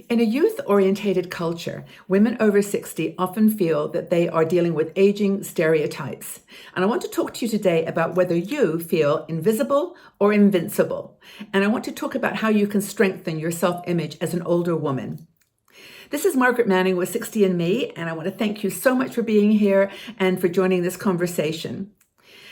In a youth-orientated culture, women over 60 often feel that they are dealing with aging stereotypes. And I want to talk to you today about whether you feel invisible or invincible. And I want to talk about how you can strengthen your self-image as an older woman. This is Margaret Manning with 60andMe, and I want to thank you so much for being here and for joining this conversation.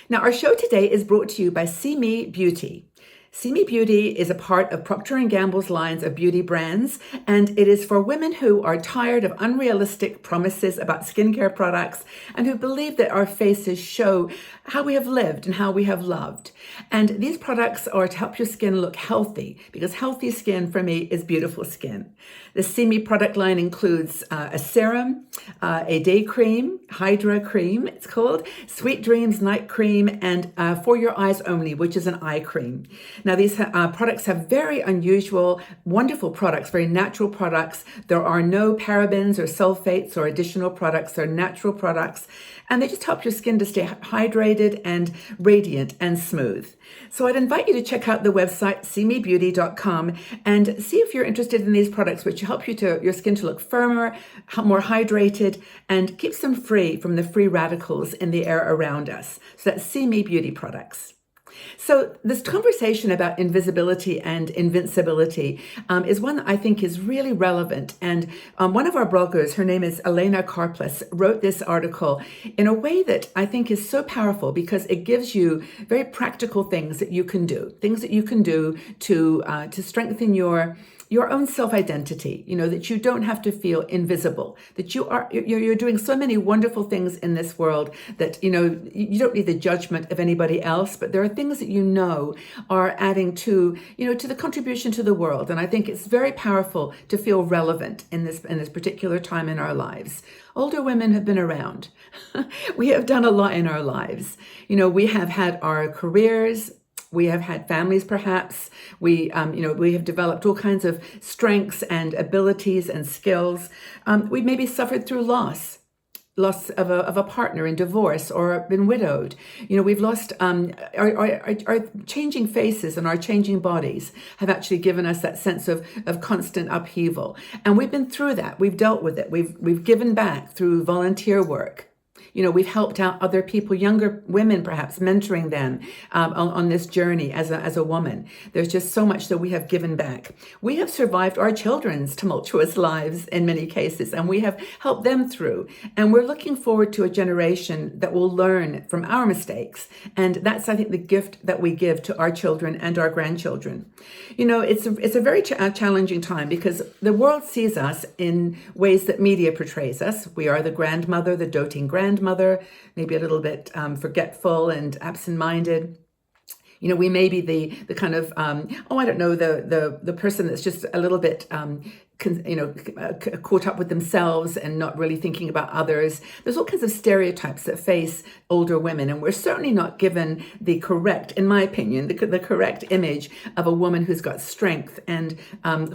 Now, our show today is brought to you by See Me Beauty. See Me Beauty is a part of Procter & Gamble's lines of beauty brands, and it is for women who are tired of unrealistic promises about skincare products and who believe that our faces show how we have lived and how we have loved. And these products are to help your skin look healthy, because healthy skin for me is beautiful skin. The See Me product line includes a serum, a day cream, Hydra cream it's called, Sweet Dreams night cream, and For Your Eyes Only, which is an eye cream. Now, these products have very unusual, wonderful products, very natural products. There are no parabens or sulfates or additional products. They're natural products, and they just help your skin to stay hydrated and radiant and smooth. So I'd invite you to check out the website, seemebeauty.com, and see if you're interested in these products, which help your skin to look firmer, more hydrated, and keeps them free from the free radicals in the air around us. So that's See Me Beauty products. So this conversation about invisibility and invincibility is one that I think is really relevant. And one of our bloggers, her name is Elena Karplus, wrote this article in a way that I think is so powerful because it gives you very practical things that you can do to strengthen your own self-identity, that you don't have to feel invisible, that you're doing so many wonderful things in this world that, you don't need the judgment of anybody else, but there are things that are adding to the contribution to the world. And I think it's very powerful to feel relevant in this particular time in our lives. Older women have been around. We have done a lot in our lives. We have had our careers. We have had families, perhaps. We have developed all kinds of strengths and abilities and skills. We maybe suffered through loss of a partner in divorce or been widowed. We've lost our changing faces and our changing bodies have actually given us that sense of constant upheaval. And we've been through that. We've dealt with it. We've given back through volunteer work. We've helped out other people, younger women, perhaps mentoring them on this journey as a woman. There's just so much that we have given back. We have survived our children's tumultuous lives in many cases, and we have helped them through. And we're looking forward to a generation that will learn from our mistakes. And that's, I think, the gift that we give to our children and our grandchildren. It's a very challenging time because the world sees us in ways that media portrays us. We are the grandmother, the doting grandmother, maybe a little bit forgetful and absent-minded. We may be the kind of, the person that's just a little bit, caught up with themselves and not really thinking about others. There's all kinds of stereotypes that face older women, and we're certainly not given the correct, in my opinion, the correct image of a woman who's got strength and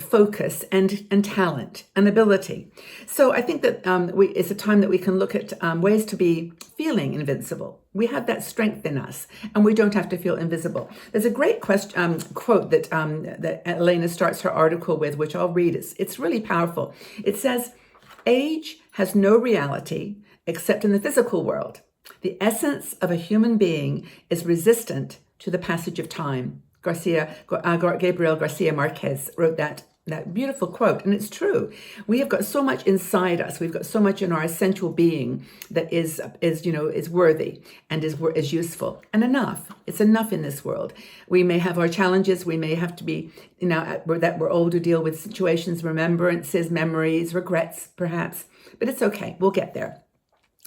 focus and talent and ability. So I think that it's a time that we can look at ways to be feeling invincible. We have that strength in us, and we don't have to feel invisible. There's a great quote that Elena starts her article with, which I'll read. It's really powerful. It says, "Age has no reality except in the physical world. The essence of a human being is resistant to the passage of time." Gabriel Garcia Marquez wrote that beautiful quote, and it's true. We have got so much inside us. We've got so much in our essential being that is worthy and is useful and enough. It's enough in this world. We may have our challenges. We may have to be, that we're older, deal with situations, remembrances, memories, regrets, perhaps. But it's okay. We'll get there.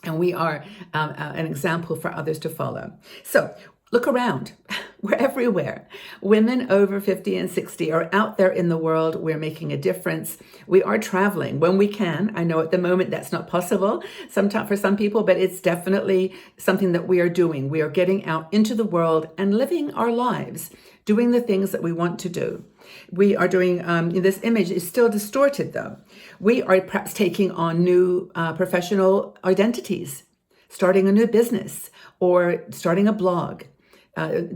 And we are an example for others to follow. So look around. We're everywhere. Women over 50 and 60 are out there in the world. We're making a difference. We are traveling when we can. I know at the moment that's not possible sometimes for some people, but it's definitely something that we are doing. We are getting out into the world and living our lives, doing the things that we want to do. We are doing, this image is still distorted though. We are perhaps taking on new professional identities, starting a new business or starting a blog.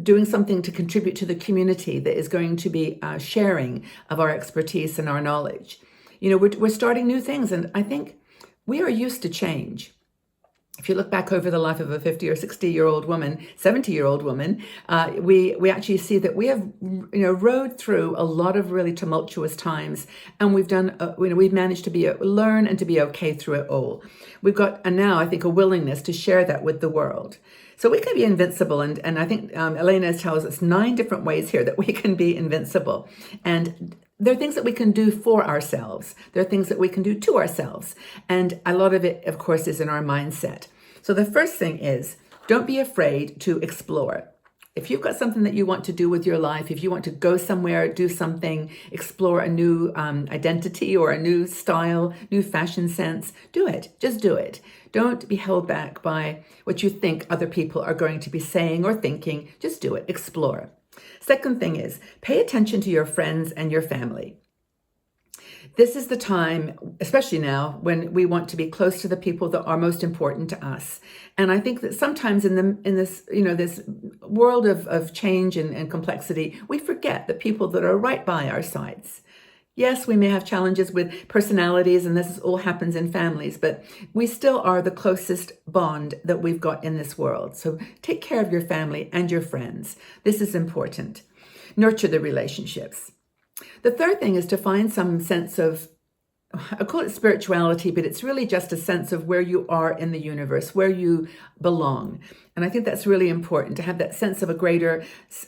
Doing something to contribute to the community that is going to be sharing of our expertise and our knowledge. We're starting new things. And I think we are used to change. If you look back over the life of a 50 or 60-year-old woman, 70-year-old woman, we actually see that we have, rode through a lot of really tumultuous times, and we've managed to learn and to be okay through it all. We've got, and now I think, a willingness to share that with the world. So we can be invincible, and I think Elena tells us 9 different ways here that we can be invincible. And there are things that we can do for ourselves. There are things that we can do to ourselves. And a lot of it, of course, is in our mindset. So the first thing is, don't be afraid to explore. If you've got something that you want to do with your life, if you want to go somewhere, do something, explore a new identity or a new style, new fashion sense, do it. Just do it. Don't be held back by what you think other people are going to be saying or thinking. Just do it. Explore. Second thing is, pay attention to your friends and your family. This is the time, especially now, when we want to be close to the people that are most important to us. And I think that sometimes in this world of change and complexity, we forget the people that are right by our sides. Yes, we may have challenges with personalities, and this all happens in families, but we still are the closest bond that we've got in this world. So take care of your family and your friends. This is important. Nurture the relationships. The third thing is to find some sense of, I call it spirituality, but it's really just a sense of where you are in the universe, where you belong. And I think that's really important, to have that sense of a greater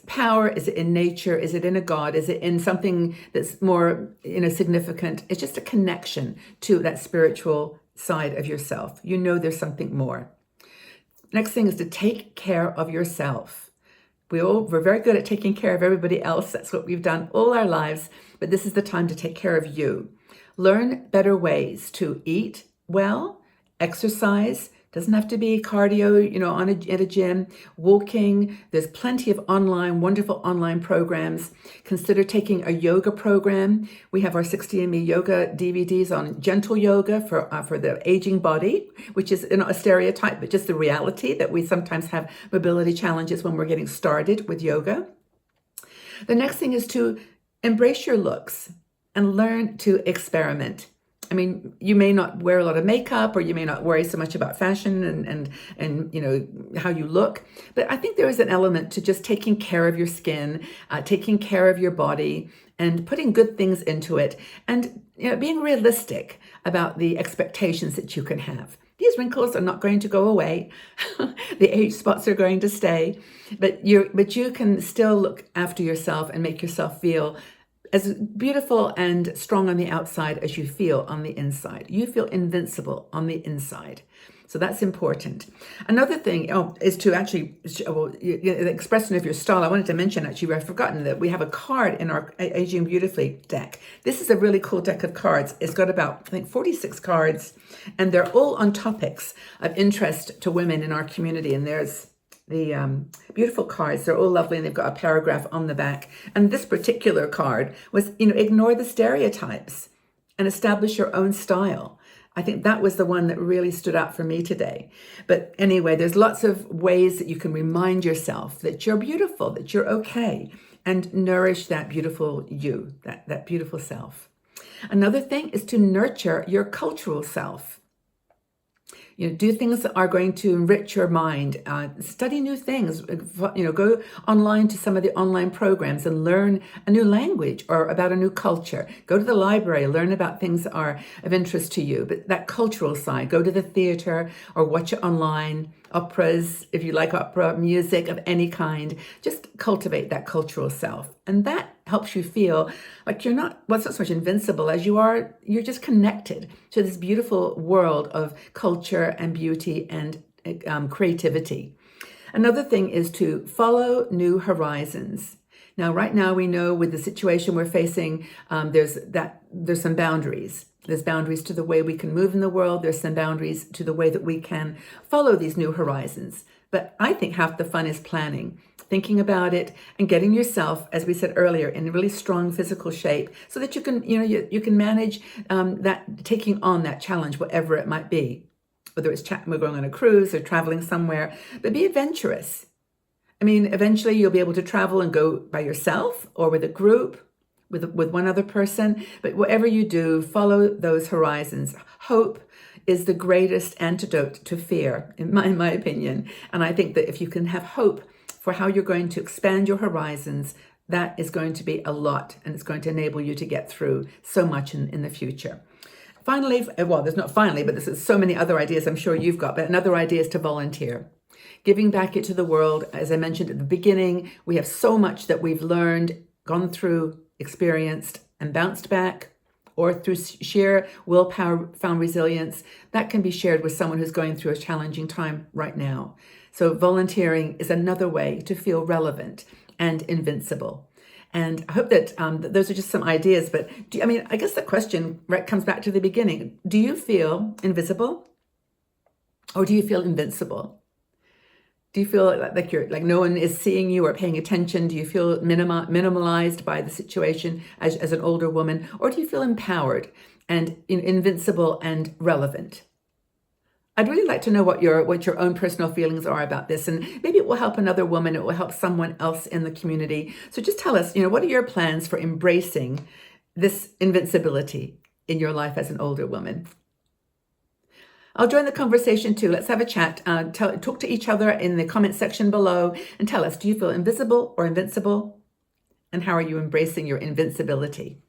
power. Is it in nature? Is it in a God? Is it in something that's more, significant? It's just a connection to that spiritual side of yourself. There's something more. Next thing is to take care of yourself. We're very good at taking care of everybody else. That's what we've done all our lives. But this is the time to take care of you. Learn better ways to eat well, exercise. Doesn't have to be cardio, at a gym, walking. There's plenty of wonderful online programs. Consider taking a yoga program. We have our 60andMe yoga DVDs on gentle yoga for the aging body, which is not a stereotype, but just the reality that we sometimes have mobility challenges when we're getting started with yoga. The next thing is to embrace your looks and learn to experiment. I mean, you may not wear a lot of makeup, or you may not worry so much about fashion and how you look, but I think there is an element to just taking care of your skin, taking care of your body, and putting good things into it, and being realistic about the expectations that you can have. These wrinkles are not going to go away. The age spots are going to stay, but you can still look after yourself and make yourself feel as beautiful and strong on the outside as you feel on the inside. You feel invincible on the inside. So that's important. Another thing is to actually, the expression of your style. I wanted to mention, actually, I've forgotten that we have a card in our Aging Beautifully deck. This is a really cool deck of cards. It's got about, I think, 46 cards, and they're all on topics of interest to women in our community. And there's the beautiful cards. They're all lovely, and they've got a paragraph on the back. And this particular card was, ignore the stereotypes and establish your own style. I think that was the one that really stood out for me today. But anyway, there's lots of ways that you can remind yourself that you're beautiful, that you're okay, and nourish that beautiful you, that beautiful self. Another thing is to nurture your cultural self. Do things that are going to enrich your mind, study new things, go online to some of the online programs and learn a new language or about a new culture. Go to the library, learn about things that are of interest to you. But that cultural side, go to the theater or watch it online, operas, if you like opera, music of any kind. Just cultivate that cultural self. And that helps you feel like you're not so much invincible as you're just connected to this beautiful world of culture and beauty and creativity. Another thing is to follow new horizons. Now, right now, we know with the situation we're facing, there's some boundaries. There's boundaries to the way we can move in the world. There's some boundaries to the way that we can follow these new horizons. But I think half the fun is planning, thinking about it, and getting yourself, as we said earlier, in really strong physical shape, so that you can, you can manage that, taking on that challenge, whatever it might be. Whether it's we're going on a cruise or traveling somewhere, but be adventurous. I mean, eventually you'll be able to travel and go by yourself or with a group, with one other person. But whatever you do, follow those horizons. Hope is the greatest antidote to fear, in my opinion. And I think that if you can have hope for how you're going to expand your horizons, that is going to be a lot, and it's going to enable you to get through so much in the future. Finally, well, there's not finally, but there's so many other ideas I'm sure you've got, but another idea is to volunteer. Giving back into the world, as I mentioned at the beginning, we have so much that we've learned, gone through, experienced, and bounced back, or through sheer willpower found resilience, that can be shared with someone who's going through a challenging time right now. So volunteering is another way to feel relevant and invincible. And I hope that those are just some ideas. But I guess the question comes back to the beginning. Do you feel invisible, or do you feel invincible? Do you feel like you're like no one is seeing you or paying attention? Do you feel minimalized by the situation as an older woman, or do you feel empowered and invincible and relevant? I'd really like to know what your own personal feelings are about this, and maybe it will help another woman. It will help someone else in the community. So just tell us, what are your plans for embracing this invincibility in your life as an older woman? I'll join the conversation too. Let's have a chat. Talk to each other in the comment section below and tell us, do you feel invisible or invincible? And how are you embracing your invincibility?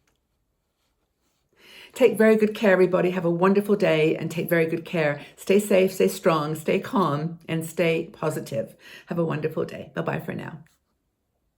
Take very good care, everybody. Have a wonderful day and take very good care. Stay safe, stay strong, stay calm, and stay positive. Have a wonderful day. Bye-bye for now.